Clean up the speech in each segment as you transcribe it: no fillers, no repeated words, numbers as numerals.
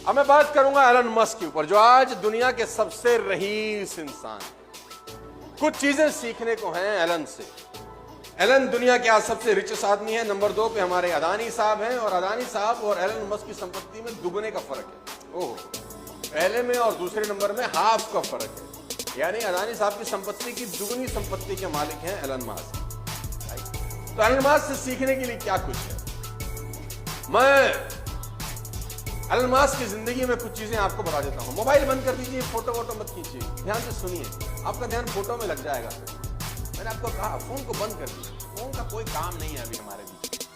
अब मैं बात करूंगा एलन मस्क के ऊपर, जो आज दुनिया के सबसे रईस इंसान है। कुछ चीजें सीखने को हैं एलन से। एलन दुनिया के आज सबसे रिचेस्ट आदमी है। नंबर 2 पे हमारे अदानी साहब हैं, और अदानी साहब और एलन मस्क की संपत्ति में दुगने का फर्क है। ओह, पहले में और दूसरे नंबर में हाफ का फर्क है। यानी अदानी साहब की संपत्ति की दुगनी संपत्ति के मालिक हैं एलन मस्क। तो एलन मस्क से सीखने के लिए क्या कुछ है। मैं एलन मस्क की जिंदगी में कुछ चीजें आपको बता देता हूं। मोबाइल बंद कर दीजिए, फोटो वोटो मत खींचिए, ध्यान से सुनिए, आपका ध्यान फोटो में लग जाएगा। मैंने आपको कहा फोन को बंद कर दीजिए, फोन का कोई काम नहीं है अभी हमारे बीच।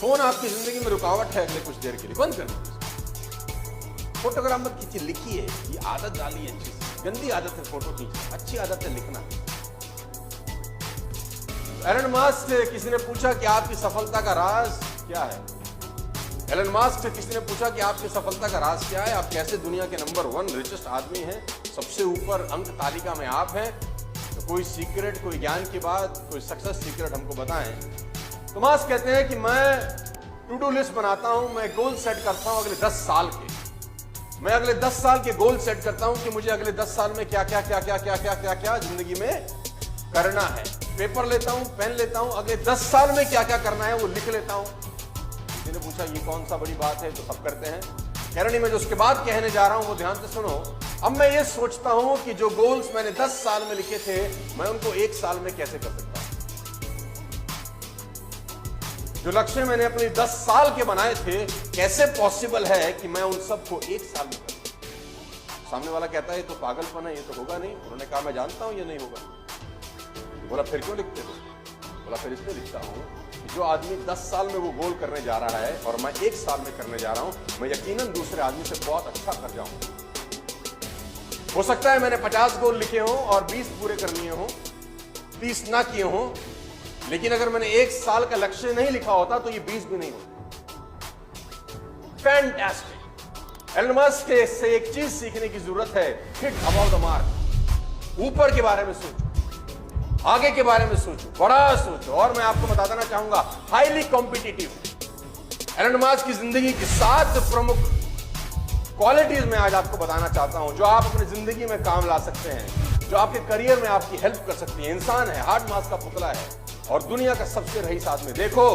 फोन आपकी जिंदगी में रुकावट है अगले कुछ देर के लिए, बंद कर दीजिए। फोटोग्राफ मत खींचिए, लिखिए। ये आदत डालिए अच्छी से। गंदी आदत है फोटो खींचना, अच्छी आदत है लिखना। एलन मस्क से किसी ने पूछा कि आपकी सफलता का राज क्या है। एलन मस्क से किसी ने पूछा कि आपकी सफलता का राज क्या है, आप कैसे दुनिया के नंबर 1 रिचेस्ट आदमी हैं, सबसे ऊपर अंक तालिका में आप हैं। तो कोई सीक्रेट, कोई ज्ञान की बात, कोई सक्सेस सीक्रेट हमको बताएं। तो मस्क कहते हैं कि मैं टू डू लिस्ट बनाता हूं, मैं गोल सेट करता हूं अगले 10 साल के। मैं अगले 10 साल के गोल सेट करता हूं कि मुझे अगले 10 साल में क्या क्या क्या क्या क्या क्या क्या क्या जिंदगी में करना है। पेपर लेता हूं, पेन लेता हूं, अगले 10 साल में क्या क्या करना है वो लिख लेता हूं। किसी ने पूछा ये कौन सा बड़ी बात है, तो सब करते हैं। कह रही मैं जो उसके बाद कहने जा रहा हूं वो ध्यान से सुनो। अब मैं ये सोचता हूं कि जो गोल्स मैंने 10 साल में लिखे थे, मैं उनको 1 साल में कैसे कर सकता हूं। जो लक्ष्य मैंने अपने 10 साल के बनाए थे, कैसे पॉसिबल है कि मैं उन सबको 1 साल में करूं। सामने वाला कहता है ये तो पागलपन है, ये तो होगा नहीं। उन्होंने कहा मैं जानता हूं ये नहीं होगा। बोला फिर क्यों लिखते हो। बोला फिर इसलिए लिखता हूं कि जो आदमी 10 साल में वो गोल करने जा रहा है और मैं 1 साल में करने जा रहा हूं, मैं यकीनन दूसरे आदमी से बहुत अच्छा कर जाऊंगा। हो सकता है मैंने 50 गोल लिखे हों और 20 पूरे कर लिए हों, 30 ना किए हों, लेकिन अगर मैंने 1 साल का लक्ष्य नहीं लिखा होता तो ये 20 भी नहीं होता। फैंटास्टिक। एलन मस्क से एक चीज सीखने की जरूरत है, हिट अबाउट द मार्क। ऊपर के बारे में सोचो, आगे के बारे में सोचो, बड़ा सोचो। और मैं आपको बता देना चाहूंगा, हाईली कॉम्पिटिटिव। एलन मस्क की जिंदगी की 7 प्रमुख क्वालिटीज में आज आपको बताना चाहता हूं, जो आप अपनी जिंदगी में काम ला सकते हैं, जो आपके करियर में आपकी हेल्प कर सकती है। इंसान है, हार्ड मास का पुतला है और दुनिया का सबसे रईस आदमी। देखो,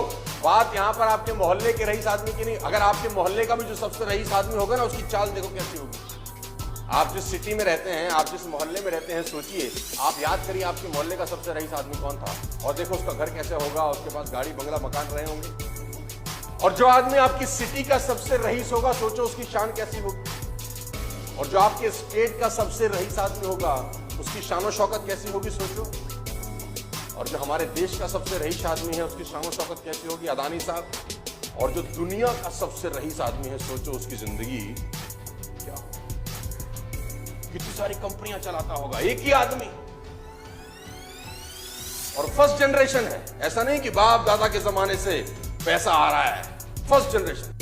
बात यहां पर आपके मोहल्ले के रईस आदमी की नहीं। अगर आपके मोहल्ले का भी जो सबसे रईस आदमी होगा ना, उसकी चाल देखो कैसी होगी। आप जिस सिटी में रहते हैं, आप जिस मोहल्ले में रहते हैं, सोचिए, आप याद करिए आपके मोहल्ले का सबसे रईस आदमी कौन था, और देखो उसका घर कैसे होगा, उसके पास गाड़ी बंगला मकान रहे होंगे। और जो आदमी आपकी सिटी का सबसे रईस होगा, सोचो उसकी शान कैसी होगी। और जो आपके स्टेट का सबसे रईस आदमी होगा, उसकी शान शौकत कैसी होगी, सोचो। और जो हमारे देश का सबसे रईस आदमी है, उसकी शान शौकत कैसी होगी, अदानी साहब। और जो दुनिया का सबसे रईस आदमी है, सोचो उसकी जिंदगी क्या हो। कितनी सारी कंपनियां चलाता होगा एक ही आदमी, और फर्स्ट जनरेशन है। ऐसा नहीं कि बाप दादा के जमाने से पैसा आ रहा है, फर्स्ट जनरेशन।